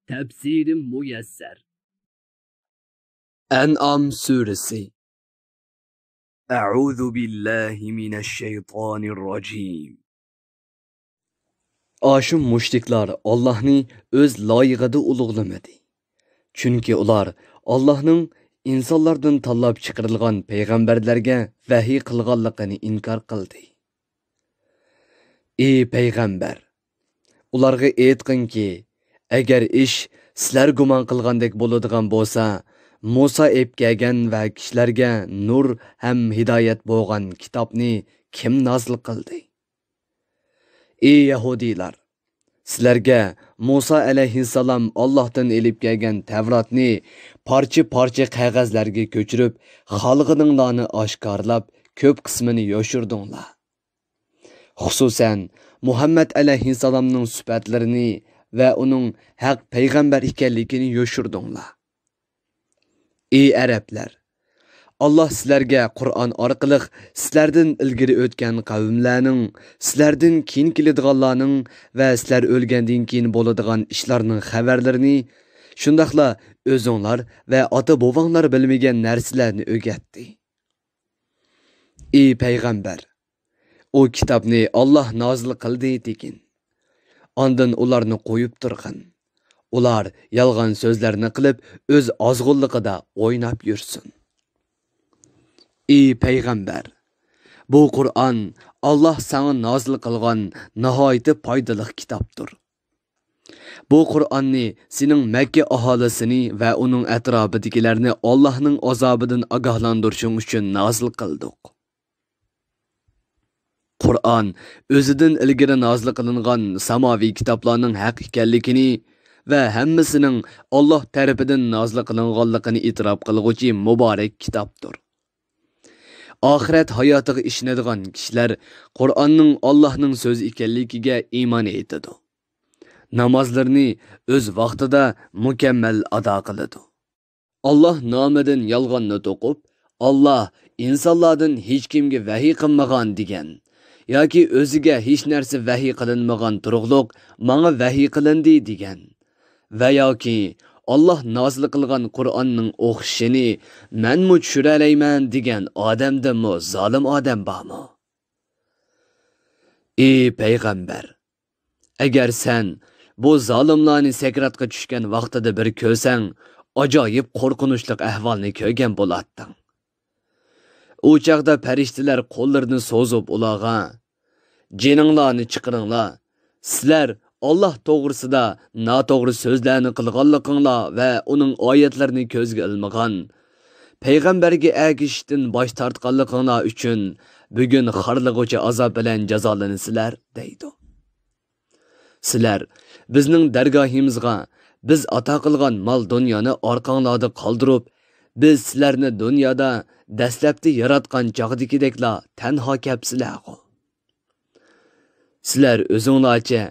Tefsiri Müyesser. En'am suresi. Euzu billahi mineşşeytanirracim. Aşım müşriklar Allah'ni öz layıgıda ulug'lamadı. Çünkü ular Allah'ның insonlardan tanlab chiqarilgan payg'ambarlarga vahiy qilganligini inkor qildi. Ey payg'ambar, ularga aytqinki, agar ish sizlar gumon qilgandek bo'ladigan bo'lsa, Musa kelgan va kishilarga nur ham hidoyat bo'lgan kitobni kim nozil qildi? Ey Yahudiylar, sizlarga Musa alayhissalom Allohdan elib kelgan Tavrotni parcha-parcha qog'ozlarga ko'chirib, xalqininglarni oshkorlab, ko'p qismini yoshurdinglar. Xususan, Muhammad alayhissalomning sifatlarini va uning haq payg'ambar ekanligini yoshurdinglar. Ey arablar, Allah sizlarga Qur'on orqali sizlardan ilgari o'tgan qavmlarning, sizlardan keyin keladiganlarning va sizlar o'lgandan keyin bo'ladigan ishlarning xabarlarini, shundaqla o'zinglar va ota-bobonglar bilmagan narsalarni o'rgatdi. Ey payg'ambar, o kitobni Allah nozil qildi degan. Ondan ularni qo'yib turg'in. Ular yolg'on so'zlarni qilib, o'z ozg'unligida o'ynab yursin. Ey payg'ambar, bu Qur'on Allah sana nozil qilgan nihoyat foydali kitobdir. Bu Qur'onni sening Makka aholisini va uning atrofidagilarni Allohning azobidan ogohlantirishing uchun nozil qildik. Qur'on o'zidan ilgari nozil qilingan samoviy kitoblarning haq ekanligini va hammasining Alloh tarafidan nozil qilinganligini e'tirof qilguvchi muborak kitobdir. Ahiret hayotiga ishonadigan kishilar Qur'onning Allohning so'zi ekanligiga iymon etadi. Namozlarni o'z vaqtida mukammal ado qiladi. Alloh nomidan yolg'onni to'qib, Alloh insonlardan hech kimga vahiy qilmagan degan yoki o'ziga hech narsa vahiy qilinmagan turug'liq menga vahiy qilindi degan va yoki Allah nozil qilgan Qur'onning o'qishini menmu tushiralayman degan odamdimi zolim odam bormi? Ey payg'ambar, agar sen bu zolimlarni sakratga tushgan vaqtida bir ko'rsang, ajoyib qo'rqinchli ahvolni ko'rgan bo'larding. U chaqda farishtalar qo'llarini so'zib ularga, "Jininglarni chiqiringlar. Sizlar Allah to'g'risida noto'g'ri so'zlarni qilganliginglar va uning oyatlarini ko'zga ilmagan, payg'ambarga ergishishdan bosh tortganliginglar uchun bugun xorlig'uvchi azob bilan jazolansizlar" deydi. Sizlar bizning dargohimizga biz ato qilgan mol dunyoni orqanglarda qoldirib, biz sizlarni dunyoda dastlabda yaratgan chog'dagidekla tanho kapsizlar. Sizlar o'zinglarcha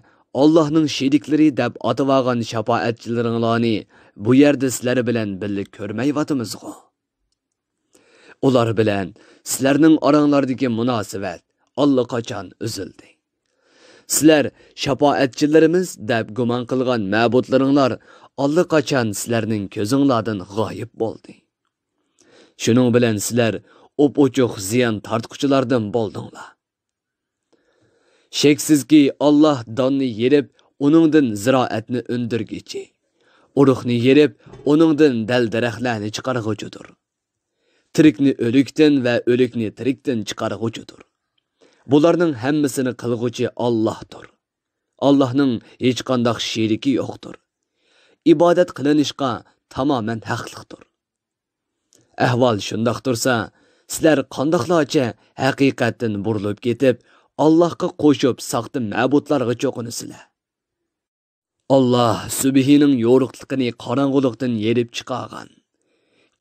Allah'ның şeriklari deb atavagan şafaatçileringlarni bu yerda sizlar bilan birga ko'rmayvatimizg'o. Ular bilan sizlarning oranglardagi munosabat allaqachon uzildi. Sizlar şafaatçilerimiz deb gumon qilgan ma'budlaringlar allaqachon sizlarning ko'zinglardan g'oyib bo'ldi. Shuning bilan sizlar o'p-o'chuq ziyon tortquchilardan bo'ldinglar. Sheksizki Allah donni yerib, uningdan ziroatni undirgichi, urug'ni yerib, uningdan dal-daraxtlarni chiqarg'uchidir. Tirikni o'likdan va o'likni tirikdan chiqarg'uchidir. Bularning hammasini qilg'uchi Allohdir. Allohning hech qanday sheriki yo'qdir. Ibodat qilinishga tamoman haqliqdir. Ahvol shundoq tursa, sizlar qandoqlarcha haqiqatdan burilib ketib, Allah'a qo'shib saxta ma'budlarga cho'qinisizlar. Allah subhining yo'riqligini qorong'ulikdan yerib chiqargan.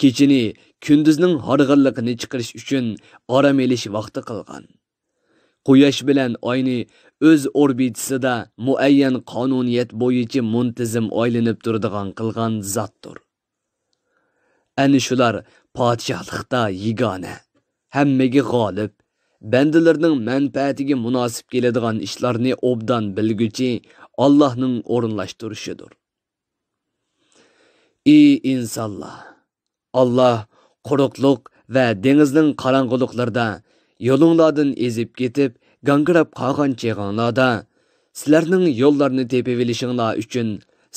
Kechini kunduzning harg'inligini chiqarish uchun orom elish vaqti qilgan. Quyosh bilan oyni o'z orbitasida muayyan qonuniyat bo'yicha muntazam aylanib turadigan qilgan zotdir. Ana shular podshohlikda yegona, hammaga g'olib, bandalarning manfaatiga munosib keladigan ishlarni obdan bilguchi Allohning o'rinlashtirishidir. Ey insonlar, Allah quruqliq va dengizning qorong'uliqlarida yo'linglardan ezib ketib, gangirab qolgan cheg'inglarda sizlarning yo'llarni tepib olishinglar uchun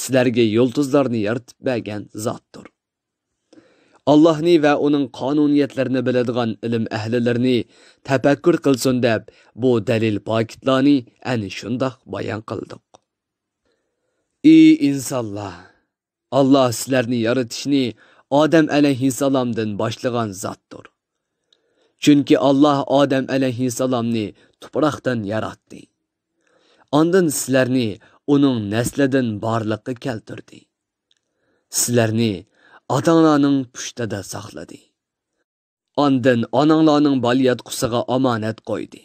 sizlarga yulduzlarni yaratib bergan zotdir. Allah'ni va uning qonuniyatlarini biladigan ilm ahlilarini tafakkur qilsin deb bu dalil paketlarni ana shundoq bayon qildik. Ey insonlar, Allah sizlarni yaratishni Odam alayhissalomdan boshlagan zotdir. Chunki Allah Odam alayhissalomni tuproqdan yaratdi. Ondan sizlarni uning naslidan borliqqa keltirdi. Sizlarni ota-onaning pushtida saqladi. Ondan onanglarning balyatqusiga omonat qo'ydi.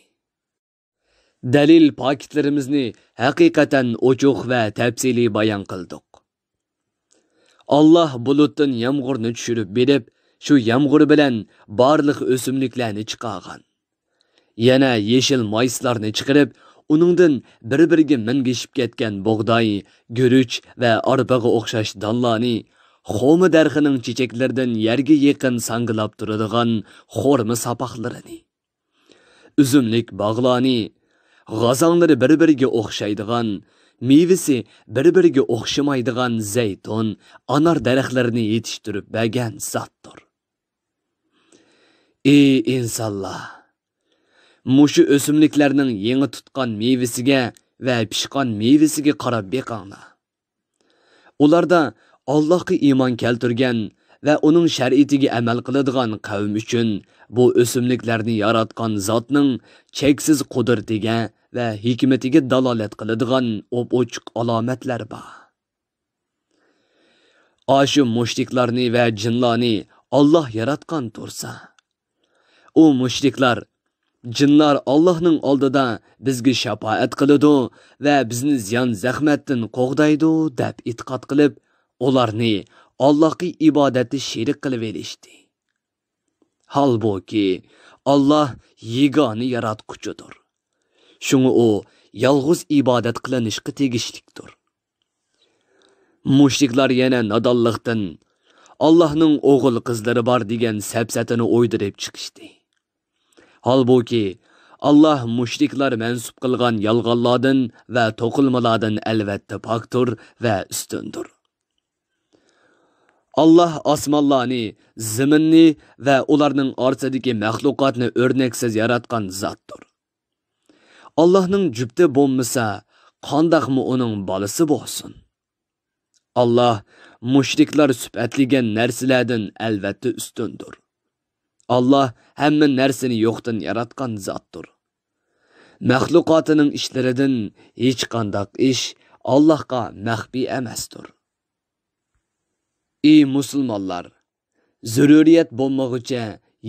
Dalil paketlarimizni haqiqatan ochiq va tafsiliy bayon qildik. Allah bulutdan yomg'irni tushirib berib, shu yomg'ir bilan barliq o'simliklarni chiqargan. Yana yeshil mayslarni chiqarib, uningdan bir-biriga mingishib ketgan bug'doy, guruch va arpaga o'xshash donlarni, xo'mi darxining chechaklaridan yerga yaqin sangilab turadigan xo'rma sapoqlarini, uzumlik bog'larni, g'azonlari bir-biriga o'xshaydigan, mevasi bir-biriga o'xshamaydigan zaytun, anor daraxtlarini yetishtirib bergan zotdir. Ey insonlar, mushu o'simliklarning yangi tutgan mevasiga va pishgan mevasiga qarab beqinglar. Ularda Allohga iymon keltirgan va uning shariatiga amal qiladigan qavm uchun bu o'simliklarni yaratgan zotning cheksiz qudratiga va hikmatiga dalolat qiladigan ochiq alomatlar bor. Ashu mushriklarni va jinlarni Allah yaratgan tursa, u mushriklar jinlar Allohning oldida bizga shafaat qiladi va bizni ziyon zahmatdan qo'g'daydi deb e'tiqod qilib, ularni Allohga ibodatni sherik qilib elishdi. Halbuki Allah yegona yaratquchidir. Shunga u yolg'iz ibodat qilinishga tegishlikdir. Mushriklar yana nodonlikdan Allohning o'g'il qizlari bor degan sapsatini o'ydirib chiqishdi. Halbuki Allah mushriklar mansub qilgan yolg'onlardan va to'qilmalardan albatta pokdir va ustundir. Allah osmonlarni, zaminni va ularning orasidagi maxluqotni o'rnaksiz yaratgan zotdir. Allah'ning jubti bo'lmasa, qandaqmi uning bolasi bo'lsin? Allah mushriklar sifatlagan narsalardan albatta ustundir. Allah hamma narsani yo'qdan yaratgan zotdir. Maxluqotining ishlaridan hech qandaq ish Allohga maxfiy emasdir. Ey musulmonlar, zururiyat bo'lmag'icha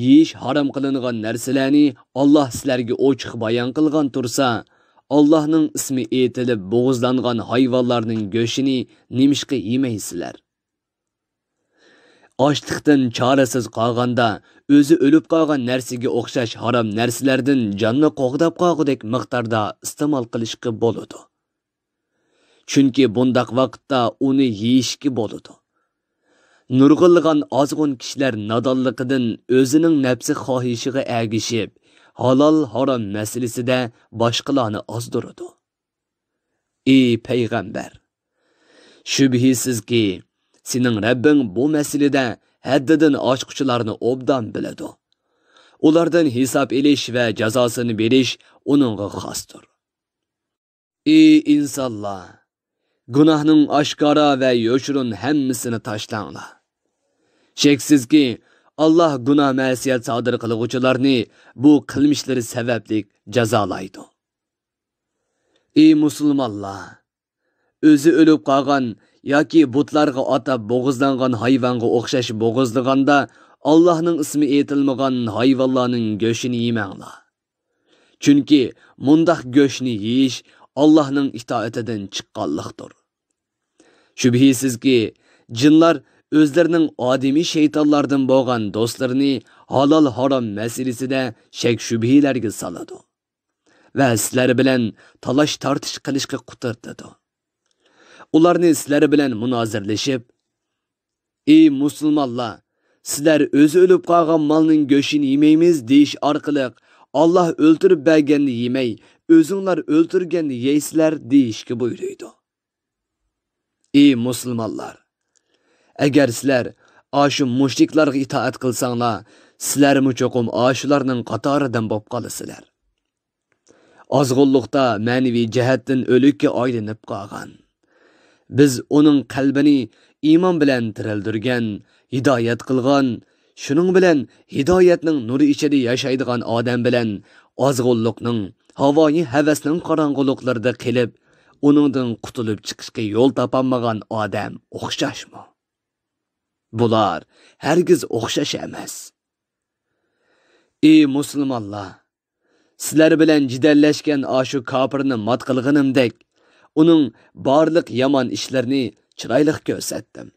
yeyish harom qilingan narsalarni Allah sizlarga ochiq bayon qilgan tursa, Allohning ismi aytilib bo'g'izlangan hayvonlarning go'shini nemishqa yemaysizlar? Ochliqdan chorasiz qolganda o'zi o'lib qolgan narsaga o'xshash harom narsalardan jonni qo'g'dab qolgudek miqdorda iste'mol qilishga bo'ladi. Chunki bundaq vaqtda uni yeyishga bo'ladi. Nurg'ilgan ozg'un kishilar nodonligidan o'zining nafsi xohishiga ergishib, halol harom masalasida boshqalarni ozdiradi. Ey payg'ambar, shubhisizki sening Rabbing bu masalada haddidan oshquchilarni obdan biladi. Ulardan hisob elish va jazosini berish uningga xosdir. Ey insonlar, gunohning oshkora va yo'shirun hammasini tashlanglar. Sheksizki Allah gunoh ma'siyat sodir qiluvchilarni bu qilmishlari sababli jazolaydi. Ey musulmonlar, o'zi o'lib qolgan yoki butlarga atab bo'g'izlangan hayvonga o'xshash bo'g'izlaganda Allohning ismi aytilmagan hayvonlarning go'shini yemanglar. Chunki mundaq go'shni yeyish Allohning itoatidan chiqqanlikdir. Shubhisizki jinlar o'zlarining odimiy shaytonlardan bo'lgan do'stlarini halol harom masalasida shak shubhilarga soladi va sizlar bilan talash tortish qilishga qutirtadi. Ularni sizlar bilan munozirlashib, Ey musulmonlar, sizlar o'zi o'lib qolgan molning go'shtini yemeymiz deyish orqali Allah o'ltirib berganni yemay, o'zinglar o'ltirganni yeysizlar deyishga buyuruydi. Ey musulmonlar, agar sizlar ashu mushriklarga itoat qilsanglar, sizlarmi cho'qim ashularning qatoridan bo'lib qolasizlar. Ozg'unlikda ma'naviy jihatdan o'likka aylanib qolgan. Biz uning qalbini iymon bilan tirildirgan, hidoyat qilgan, shuning bilan hidoyatning nuri ichida yashaydigan odam bilan ozg'unlikning, havoyi havasning qorong'uliqlarida qilib, uningdan qutulib chiqishga yo'l topolmagan odam o'xshashmi? Bular hargiz o'xshash emas. Ey musulmonlar, sizlar bilan jidallashgan ashu kofirni mat qilganimdek, uning barliq yomon ishlarini chiroyli ko'rsatdim.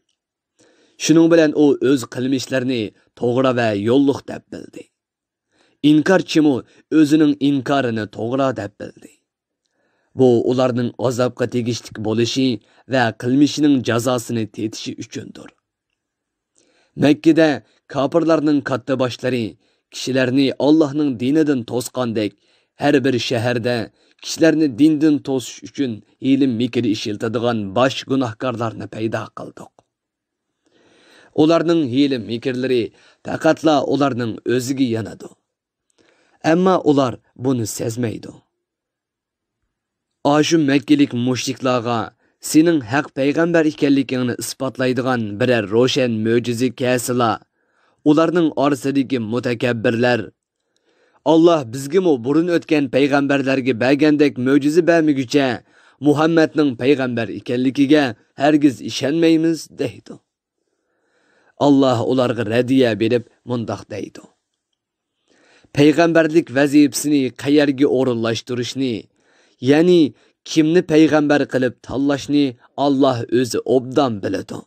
Shuning bilan u o'z qilmishlarini to'g'ri va yo'lliq deb bildi. Inkorchimu o'zining inkorini to'g'ri deb bildi. Bu ularning azobga tegishlik bo'lishi va qilmishining jazosini tetishi uchundir. Makkada kofirlarning katta boshlari kishilarni Allohning dinidan to'sqandek, har bir shaharda kishilarni dindan to'sish uchun ilm mikr ishiltadigan bosh gunohkorlarni paydo qildik. Ularning ilm mikrlari faqatla ularning o'ziga yanadi. Ammo ular buni sezmaydi. Ashu Makkalik mushriklarga sening haq payg'ambar ekanligingni isbotlaydigan biror ro'shan mo'jiza kelsa, ularning orasidagi mutakabbirlar Allah bizga burun o'tgan payg'ambarlarga bergandek mo'jiza bermaguncha Muhammadning payg'ambar ekanligiga hargiz ishonmaymiz deydi. Allah ularga radiya berib mundoq deydi. Payg'ambarlik vazifasini qayerga o'rinlashtirishni, ya'ni kimni payg'ambar qilib tanlashni Allah o'zi obdan biladi.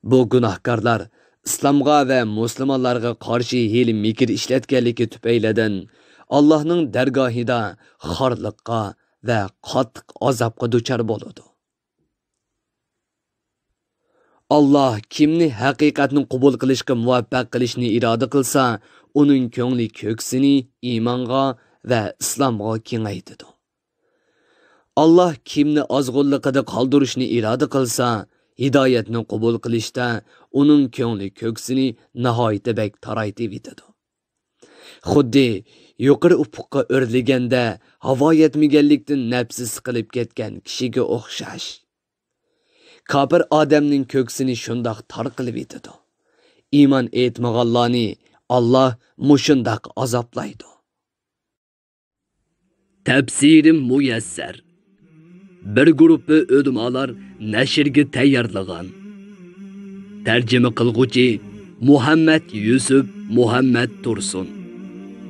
Bu gunohkorlar islomga va musulmonlarga qarshi hiyla mikr ishlatganligi tufaylidan Allohning dargohida xorliqqa va qattiq azobga duchor bo'ladi. Allah kimni haqiqatni qabul qilishga muvaffaq qilishni iroda qilsa, uning ko'ngli ko'ksini iymonga va islomga kengaytiradi. Allah kimni ozg'unligida qoldirishni iroda qilsa, hidoyatni qabul qilishda uning ko'ngli ko'ksini nihoyatda bak taraytib etadi. Xuddi yuqori ufuqqa o'rliganda havo yetmaganlikdan nafsi siqilib ketgan kishiga o'xshash. Kofir odamning ko'ksini shundoq tor qilib etadi. Iymon etmaganlarni Allah mushundoq azoblaydi. Tafsirim muyassar. Bir guruhi ulamolar nashrga tayyorlagan. Tarjima qilguvchi Muhammad Yusuf Muhammad Tursun.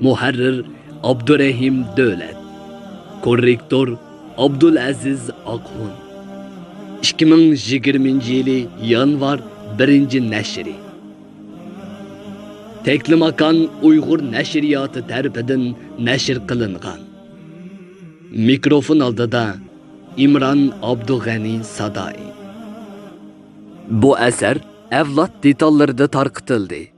Muharrir Abdurrahim Davlat. Korrektor Abdulaziz Aqhun. 2020 yanvar 1 nashri. Teklimakan Uyg'ur nashriyoti tarafidan nashr qilingan. Mikrofon oldida İmran Abdug'ani Sadai. Bu asar avlod detallarida tarqitildi.